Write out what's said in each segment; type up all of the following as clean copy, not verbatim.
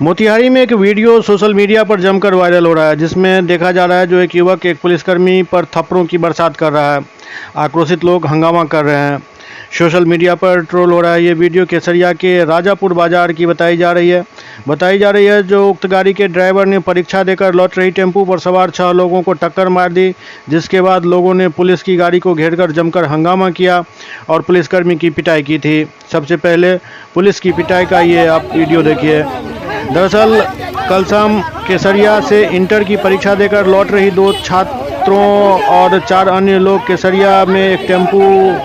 मोतिहारी में एक video social media पर जमकर वायरल हो रहा है, जिसमें देखा जा रहा है जो एक युवक एक पुलिसकर्मी पर थप्पड़ों की बरसात कर रहा है। आक्रोशित लोग हंगामा कर रहे हैं। सोशल मीडिया पर ट्रोल हो रहा है। ये वीडियो केसरिया के राजापुर बाजार की बताई जा रही है जो उक्त गाड़ी के ड्राइवर ने परीक्षा देकर लौट रही टेम्पू पर सवार 6 लोगों को टक्कर मार दी, जिसके बाद लोगों ने पुलिस की गाड़ी को घेरकर जमकर हंगामा किया और पुलिसकर्मी की पिटाई की थी। सबसे पहले पुलिस की पिटाई का ये आप वीडियो देखिए। दरअसल कल शाम केसरिया से इंटर की परीक्षा देकर लौट रही 2 छात्रों और 4 अन्य लोग केसरिया में एक टेम्पू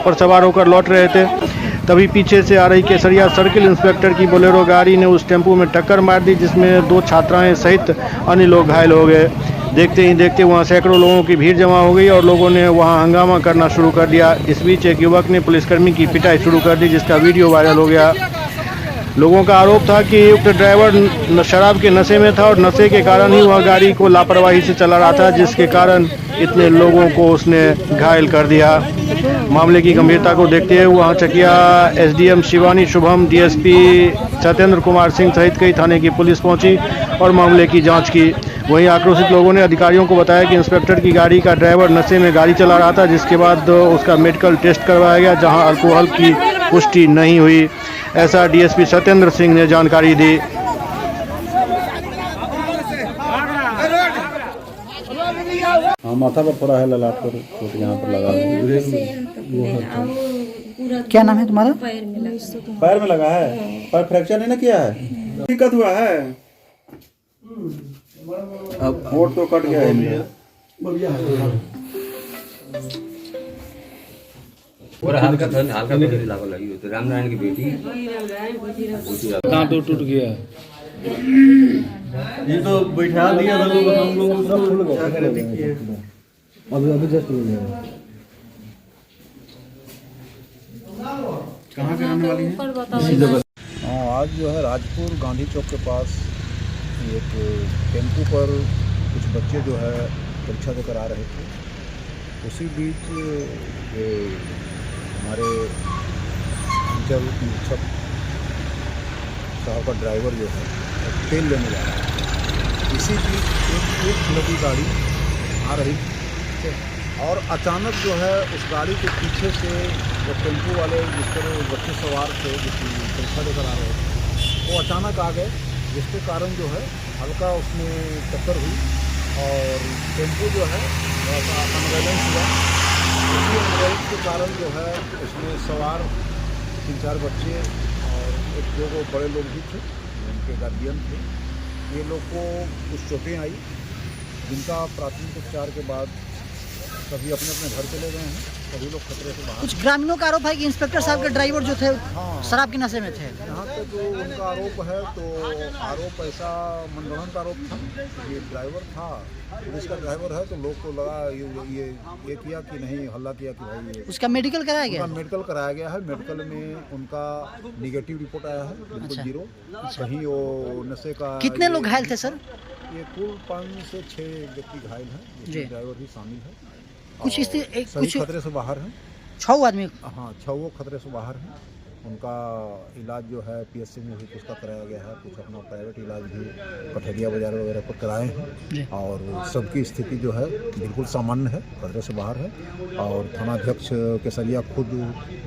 पर सवार होकर लौट रहे थे। तभी पीछे से आ रही केसरिया सर्किल इंस्पेक्टर की बोलेरो गाड़ी ने उस टेम्पू में टक्कर मार दी, जिसमें 2 छात्राएं सहित अन्य लोग घायल हो गए। देखते ही देखते वहां सैकड़ों लोगों की भीड़ जमा हो गई और लोगों ने वहां हंगामा करना शुरू कर दिया। इस बीच एक युवक ने पुलिसकर्मी की पिटाई शुरू कर दी, जिसका वीडियो वायरल हो गया। लोगों का आरोप था कि उक्त ड्राइवर शराब के नशे में था और नशे के कारण ही वह गाड़ी को लापरवाही से चला रहा था, जिसके कारण इतने लोगों को उसने घायल कर दिया। मामले की गंभीरता को देखते हुए वहां चकिया एसडीएम शिवानी शुभम, डीएसपी सत्येंद्र कुमार सिंह सहित कई थाने की पुलिस पहुंची और मामले की जांच की। वहीं आक्रोशित लोगों ने अधिकारियों को बताया कि इंस्पेक्टर की गाड़ी का ड्राइवर नशे में गाड़ी चला रहा था, जिसके बाद उसका मेडिकल टेस्ट करवाया गया, जहां अल्कोहल की पुष्टि नहीं हुई। ऐसा डीएसपी सत्येंद्र सिंह ने जानकारी दी। हाँ, माथा पर थोड़ा है, ललाट पर चोट यहाँ पर लगा है। क्या नाम है तुम्हारा? पैर में लगा है। पैर फ्रैक्चर नहीं ना किया है, दिक्कत हुआ है। अब वोट तो कट गया है। और हल्का लागो लगी हो तो रामनारायण की बेटी दांत टूट गया। ये तो बैठा दिया था लोग, हम लोग सब फूल गए। अभी जस्ट हो गया। कहाँ के रहने वाली है? हाँ, आज जो है राजपुर गांधी चौक के पास एक टेम्पू पर कुछ बच्चे जो है परीक्षा देकर आ रहे थे। उसी बीच हमारे अंचल निरीक्षक साहब का ड्राइवर जो है तेल लेने जा रहा है। इसी बीच एक लगी गाड़ी आ रही और अचानक जो है उस गाड़ी के पीछे से वो टेम्पू वाले जिस पर बच्चे सवार थे, जिसकी परीक्षा देकर आ रहे थे, वो अचानक आ गए, जिसके कारण जो है हल्का उसमें टक्कर हुई और टेम्पू जो है थोड़ा सा अनबैलेंस हुआ। उसी अनबैलेंस के कारण जो है उसमें सवार 3-4 बच्चे और 1-2 बड़े लोग भी थे, उनके गार्जियन थे। ये लोग को कुछ चोटें आई, जिनका प्राथमिक उपचार के बाद सभी अपने अपने घर चले गए हैं। सभी लोग खतरे से बाहर। कुछ ग्रामीणों का आरोप है कि इंस्पेक्टर साहब के ड्राइवर जो थे शराब के नशे में थे। यहाँ पे जो उनका आरोप है तो आरोप ऐसा मनगढ़ंत आरोप था। ये ड्राइवर था, पुलिस का ड्राइवर है, तो लोग को लगा ये किया कि नहीं, हल्ला किया कि भाई ये उसका मेडिकल कराया गया? मेडिकल कराया गया है। मेडिकल में उनका निगेटिव रिपोर्ट आया है, बिल्कुल जीरो। कहीं वो नशे का। कितने लोग घायल थे सर? ये कुल 5 से 6 व्यक्ति घायल हैं, जिसमें ड्राइवर भी शामिल है। कुछ कुछ खतरे से बाहर हैं। 6 आदमी? हाँ, 6 खतरे से बाहर हैं। उनका इलाज जो है पीएससी में भी उसका कराया गया है। कुछ अपना प्राइवेट इलाज भी कठेरिया बाजार वगैरह पर कराए हैं और सबकी स्थिति जो है बिल्कुल सामान्य है, खतरे से बाहर है। और थानाध्यक्ष केसरिया खुद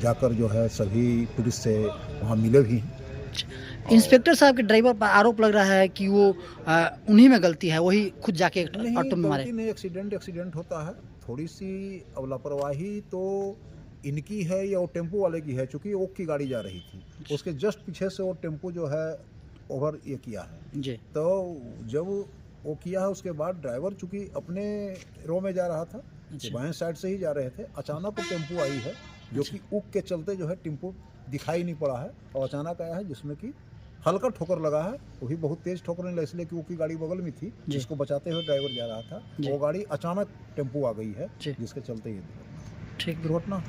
जाकर जो है सभी पुलिस से वहाँ मिले भी हैं। इंस्पेक्टर साहब के ड्राइवर पर आरोप लग रहा है कि वो उन्हीं में गलती है, वही खुद जाके ऑटो में मारे। नहीं, एक्सीडेंट होता है। थोड़ी सी अब लापरवाही तो इनकी है या वो टेम्पो वाले की है, चूँकि ओक की गाड़ी जा रही थी, उसके जस्ट पीछे से वो टेम्पो जो है ओवर ये किया है जी। तो जब वो किया है उसके बाद ड्राइवर चूँकि अपने रो में जा रहा था, बाएं साइड से ही जा रहे थे, अचानक वो टेम्पो आई है जो कि ऊक के चलते जो है टेम्पो दिखाई नहीं पड़ा है और अचानक आया है, जिसमें कि हल्का ठोकर लगा है। वो भी बहुत तेज ठोकर नहीं लगा, इसलिए कि उसकी गाड़ी बगल में थी, जिसको बचाते हुए ड्राइवर जा रहा था। वो गाड़ी अचानक टेम्पो आ गई है, जिसके चलते ये ठीक दुर्घटना।